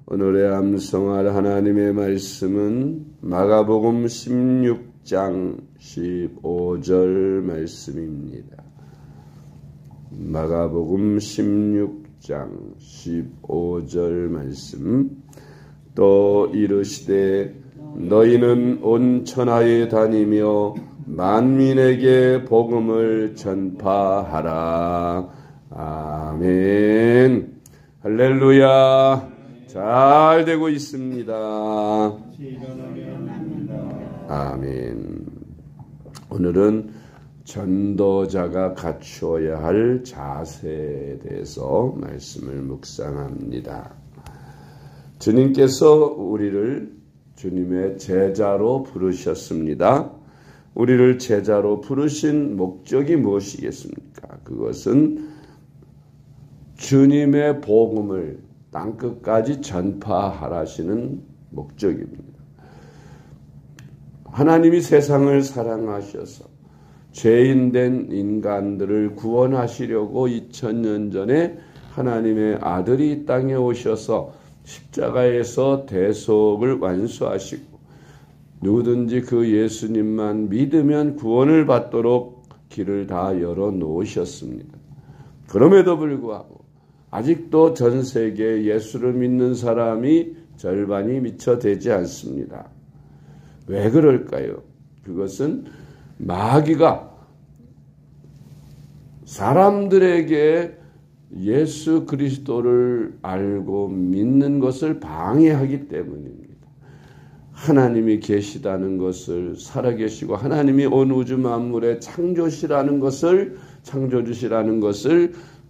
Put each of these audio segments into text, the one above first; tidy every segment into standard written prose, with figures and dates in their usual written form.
오늘의 암송할 하나님의 말씀은 마가복음 16장 15절 말씀입니다. 마가복음 16장 15절 말씀. 또 이르시되 너희는 온 천하에 다니며 만민에게 복음을 전파하라. 아멘. 할렐루야. 잘 되고 있습니다. 아멘. 오늘은 전도자가 갖추어야 할 자세에 대해서 말씀을 묵상합니다. 주님께서 우리를 주님의 제자로 부르셨습니다. 우리를 제자로 부르신 목적이 무엇이겠습니까? 그것은 주님의 복음을 땅끝까지 전파하라시는 목적입니다. 하나님이 세상을 사랑하셔서 죄인된 인간들을 구원하시려고 2000년 전에 하나님의 아들이 이 땅에 오셔서 십자가에서 대속을 완수하시고 누구든지 그 예수님만 믿으면 구원을 받도록 길을 다 열어놓으셨습니다. 그럼에도 불구하고 아직도 전 세계에 예수를 믿는 사람이 절반이 미처 되지 않습니다. 왜 그럴까요? 그것은 마귀가 사람들에게 예수 그리스도를 알고 믿는 것을 방해하기 때문입니다. 하나님이 계시다는 것을, 살아계시고 하나님이 온 우주 만물의 창조주시라는 것을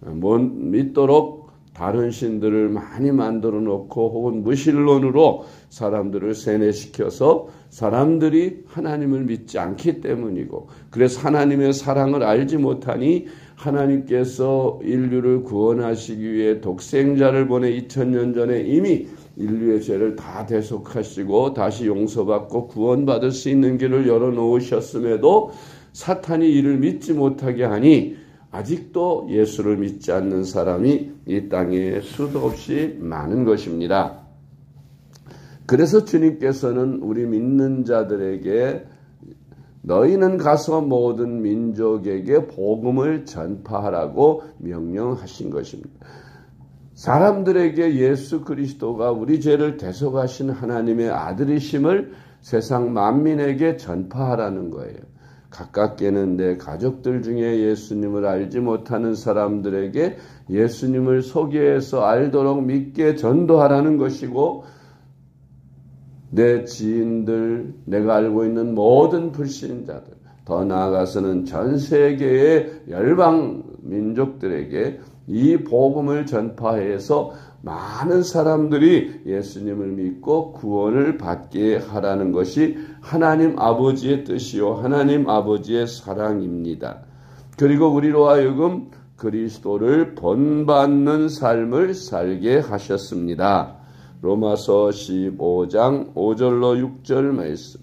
못 믿도록 다른 신들을 많이 만들어 놓고 혹은 무신론으로 사람들을 세뇌시켜서 사람들이 하나님을 믿지 않기 때문이고, 그래서 하나님의 사랑을 알지 못하니 하나님께서 인류를 구원하시기 위해 독생자를 보내 2000년 전에 이미 인류의 죄를 다 대속하시고 다시 용서받고 구원받을 수 있는 길을 열어놓으셨음에도 사탄이 이를 믿지 못하게 하니 아직도 예수를 믿지 않는 사람이 이 땅에 수도 없이 많은 것입니다. 그래서 주님께서는 우리 믿는 자들에게 너희는 가서 모든 민족에게 복음을 전파하라고 명령하신 것입니다. 사람들에게 예수 그리스도가 우리 죄를 대속하신 하나님의 아들이심을 세상 만민에게 전파하라는 거예요. 가깝게는 내 가족들 중에 예수님을 알지 못하는 사람들에게 예수님을 소개해서 알도록 믿게 전도하라는 것이고, 내 지인들, 내가 알고 있는 모든 불신자들, 더 나아가서는 전 세계의 열방 민족들에게 이 복음을 전파해서 많은 사람들이 예수님을 믿고 구원을 받게 하라는 것이 하나님 아버지의 뜻이요 하나님 아버지의 사랑입니다. 그리고 우리로 하여금 그리스도를 본받는 삶을 살게 하셨습니다. 로마서 15장 5절로 6절 말씀.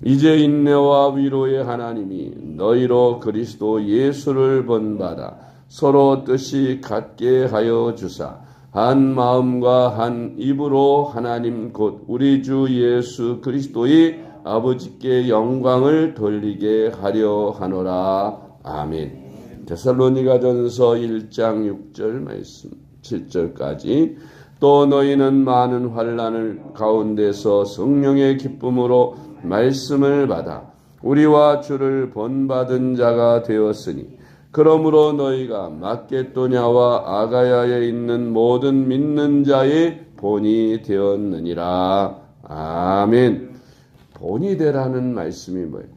이제 인내와 위로의 하나님이 너희로 그리스도 예수를 본받아 서로 뜻이 같게 하여 주사 한 마음과 한 입으로 하나님 곧 우리 주 예수 그리스도의 아버지께 영광을 돌리게 하려 하노라. 아멘. 데살로니가전서 1장 6절 말씀 7절까지. 또 너희는 많은 환난을 가운데서 성령의 기쁨으로 말씀을 받아 우리와 주를 본받은 자가 되었으니, 그러므로 너희가 마게도냐와 아가야에 있는 모든 믿는 자의 본이 되었느니라. 아멘. 본이 되라는 말씀이 뭐예요?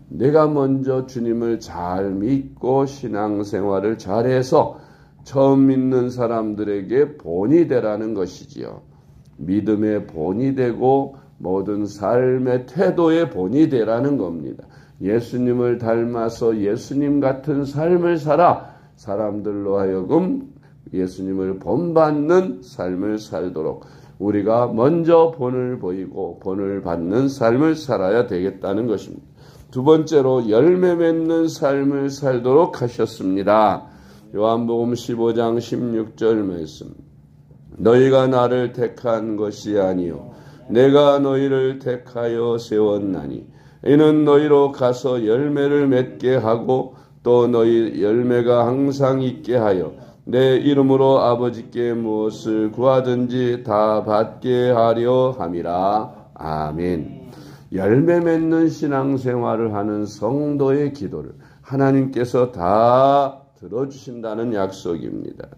내가 먼저 주님을 잘 믿고 신앙생활을 잘해서 처음 믿는 사람들에게 본이 되라는 것이지요. 믿음의 본이 되고 모든 삶의 태도의 본이 되라는 겁니다. 예수님을 닮아서 예수님 같은 삶을 살아 사람들로 하여금 예수님을 본받는 삶을 살도록 우리가 먼저 본을 보이고 본을 받는 삶을 살아야 되겠다는 것입니다. 두 번째로 열매 맺는 삶을 살도록 하셨습니다. 요한복음 15장 16절 말씀. 너희가 나를 택한 것이 아니요 내가 너희를 택하여 세웠나니 이는 너희로 가서 열매를 맺게 하고 또 너희 열매가 항상 있게 하여 내 이름으로 아버지께 무엇을 구하든지 다 받게 하려 함이라. 아멘. 열매 맺는 신앙생활을 하는 성도의 기도를 하나님께서 다 들어주신다는 약속입니다.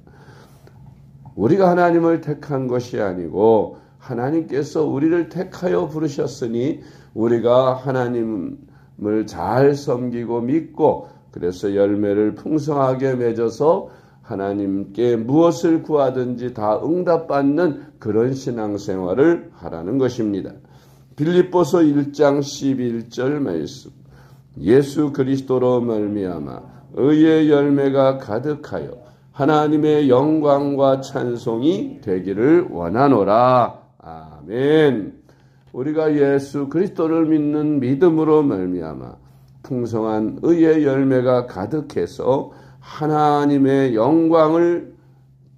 우리가 하나님을 택한 것이 아니고 하나님께서 우리를 택하여 부르셨으니 우리가 하나님을 잘 섬기고 믿고 그래서 열매를 풍성하게 맺어서 하나님께 무엇을 구하든지 다 응답받는 그런 신앙생활을 하라는 것입니다. 빌립보서 1장 11절 말씀. 예수 그리스도로 말미암아 의의 열매가 가득하여 하나님의 영광과 찬송이 되기를 원하노라. 아멘. 우리가 예수 그리스도를 믿는 믿음으로 말미암아 풍성한 의의 열매가 가득해서 하나님의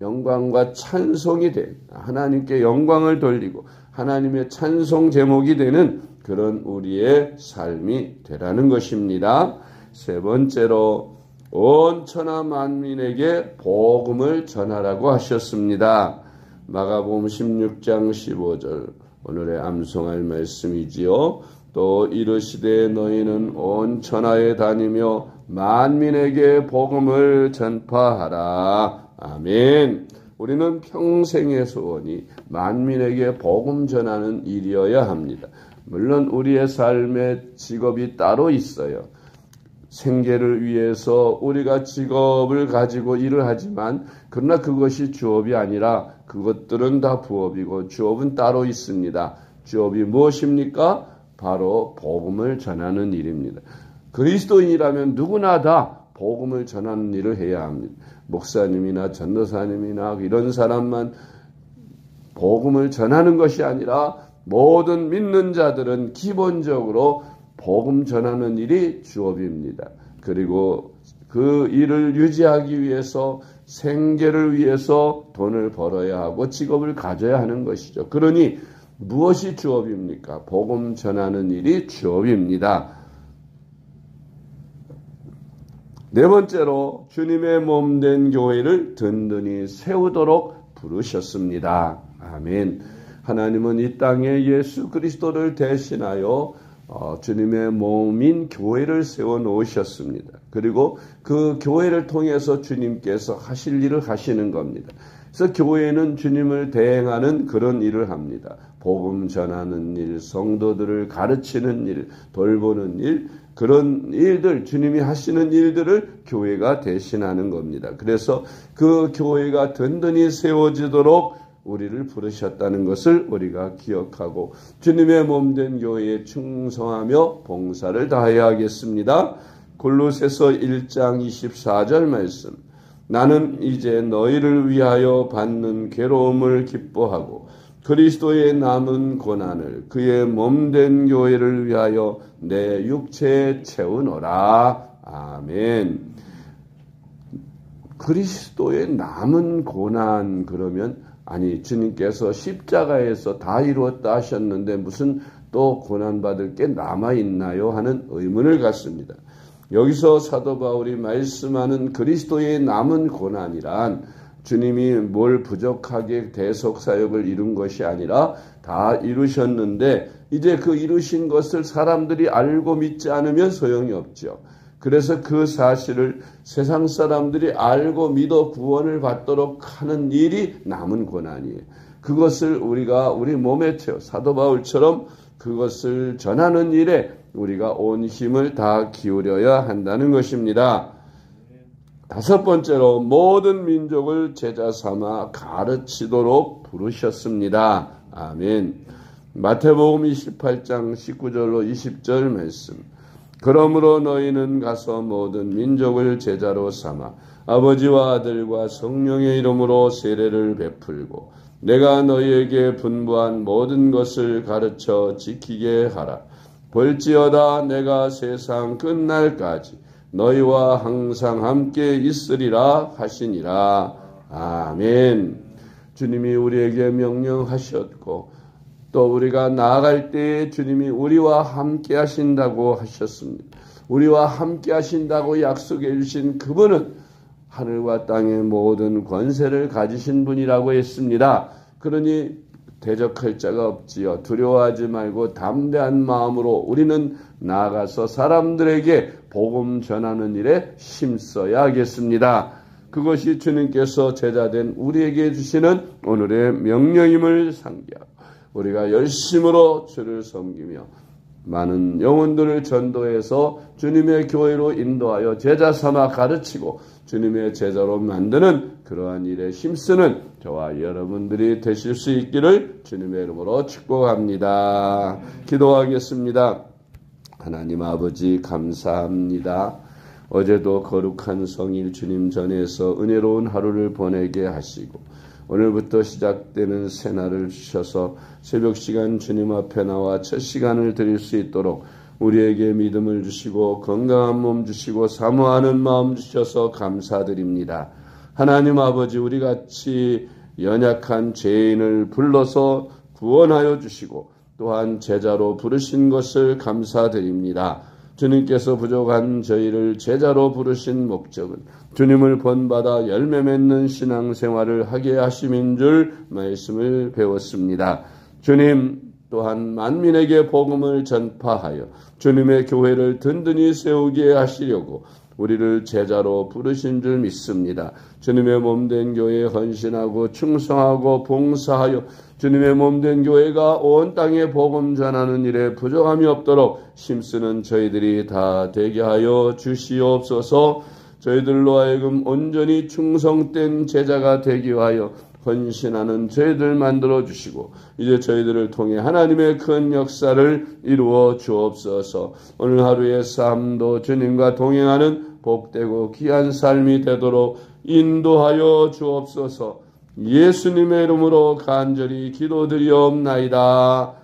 영광과 찬송이 된 하나님께 영광을 돌리고 하나님의 찬송 제목이 되는 그런 우리의 삶이 되라는 것입니다. 세 번째로 온 천하 만민에게 복음을 전하라고 하셨습니다. 마가복음 16장 15절 오늘의 암송할 말씀이지요. 또 이르시되 너희는 온 천하에 다니며 만민에게 복음을 전파하라. 아멘. 우리는 평생의 소원이 만민에게 복음 전하는 일이어야 합니다. 물론 우리의 삶의 직업이 따로 있어요. 생계를 위해서 우리가 직업을 가지고 일을 하지만 그러나 그것이 주업이 아니라 그것들은 다 부업이고 주업은 따로 있습니다. 주업이 무엇입니까? 바로 복음을 전하는 일입니다. 그리스도인이라면 누구나 다 복음을 전하는 일을 해야 합니다. 목사님이나 전도사님이나 이런 사람만 복음을 전하는 것이 아니라 모든 믿는 자들은 기본적으로 복음 전하는 일이 주업입니다. 그리고 그 일을 유지하기 위해서 생계를 위해서 돈을 벌어야 하고 직업을 가져야 하는 것이죠. 그러니 무엇이 주업입니까? 복음 전하는 일이 주업입니다. 네 번째로 주님의 몸된 교회를 든든히 세우도록 부르셨습니다. 아멘. 하나님은 이 땅에 예수 그리스도를 대신하여 주님의 몸인 교회를 세워 놓으셨습니다. 그리고 그 교회를 통해서 주님께서 하실 일을 하시는 겁니다. 그래서 교회는 주님을 대행하는 그런 일을 합니다. 복음 전하는 일, 성도들을 가르치는 일, 돌보는 일, 그런 일들, 주님이 하시는 일들을 교회가 대신하는 겁니다. 그래서 그 교회가 든든히 세워지도록 우리를 부르셨다는 것을 우리가 기억하고 주님의 몸된 교회에 충성하며 봉사를 다해야 하겠습니다. 골로새서 1장 24절 말씀. 나는 이제 너희를 위하여 받는 괴로움을 기뻐하고 그리스도의 남은 고난을 그의 몸된 교회를 위하여 내 육체에 채우노라. 아멘. 그리스도의 남은 고난 그러면 아니 주님께서 십자가에서 다 이루었다 하셨는데 무슨 또 고난받을 게 남아있나요? 하는 의문을 갖습니다. 여기서 사도 바울이 말씀하는 그리스도의 남은 고난이란 주님이 뭘 부족하게 대속사역을 이룬 것이 아니라 다 이루셨는데 이제 그 이루신 것을 사람들이 알고 믿지 않으면 소용이 없죠. 그래서 그 사실을 세상 사람들이 알고 믿어 구원을 받도록 하는 일이 남은 고난이에요. 그것을 우리가 우리 몸에 채워 사도 바울처럼 그것을 전하는 일에 우리가 온 힘을 다 기울여야 한다는 것입니다. 다섯 번째로 모든 민족을 제자 삼아 가르치도록 부르셨습니다. 아멘. 마태복음 28장 19절로 20절 말씀. 그러므로 너희는 가서 모든 민족을 제자로 삼아 아버지와 아들과 성령의 이름으로 세례를 베풀고 내가 너희에게 분부한 모든 것을 가르쳐 지키게 하라. 볼지어다 내가 세상 끝날까지 너희와 항상 함께 있으리라 하시니라. 아멘. 주님이 우리에게 명령하셨고 또 우리가 나아갈 때에 주님이 우리와 함께 하신다고 하셨습니다. 우리와 함께 하신다고 약속해 주신 그분은 하늘과 땅의 모든 권세를 가지신 분이라고 했습니다. 그러니 대적할 자가 없지요. 두려워하지 말고 담대한 마음으로 우리는 나아가서 사람들에게 복음 전하는 일에 힘써야 하겠습니다. 그것이 주님께서 제자된 우리에게 주시는 오늘의 명령임을 상기하고 우리가 열심으로 주를 섬기며 많은 영혼들을 전도해서 주님의 교회로 인도하여 제자 삼아 가르치고 주님의 제자로 만드는 그러한 일에 힘쓰는 저와 여러분들이 되실 수 있기를 주님의 이름으로 축복합니다. 기도하겠습니다. 하나님 아버지 감사합니다. 어제도 거룩한 성일 주님 전에서 은혜로운 하루를 보내게 하시고 오늘부터 시작되는 새날을 주셔서 새벽 시간 주님 앞에 나와 첫 시간을 드릴 수 있도록 우리에게 믿음을 주시고 건강한 몸 주시고 사모하는 마음 주셔서 감사드립니다. 하나님 아버지 우리같이 연약한 죄인을 불러서 구원하여 주시고 또한 제자로 부르신 것을 감사드립니다. 주님께서 부족한 저희를 제자로 부르신 목적은 주님을 본받아 열매 맺는 신앙생활을 하게 하심인 줄 말씀을 배웠습니다. 주님 또한 만민에게 복음을 전파하여 주님의 교회를 든든히 세우게 하시려고 우리를 제자로 부르신 줄 믿습니다. 주님의 몸된 교회에 헌신하고 충성하고 봉사하여 주님의 몸된 교회가 온 땅에 복음 전하는 일에 부족함이 없도록 힘쓰는 저희들이 다 되게 하여 주시옵소서. 저희들로 하여금 온전히 충성된 제자가 되게 하여 헌신하는 저희들 만들어 주시고 이제 저희들을 통해 하나님의 큰 역사를 이루어 주옵소서. 오늘 하루의 삶도 주님과 동행하는 복되고 귀한 삶이 되도록 인도하여 주옵소서. 예수님의 이름으로 간절히 기도드리옵나이다.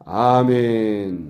아멘.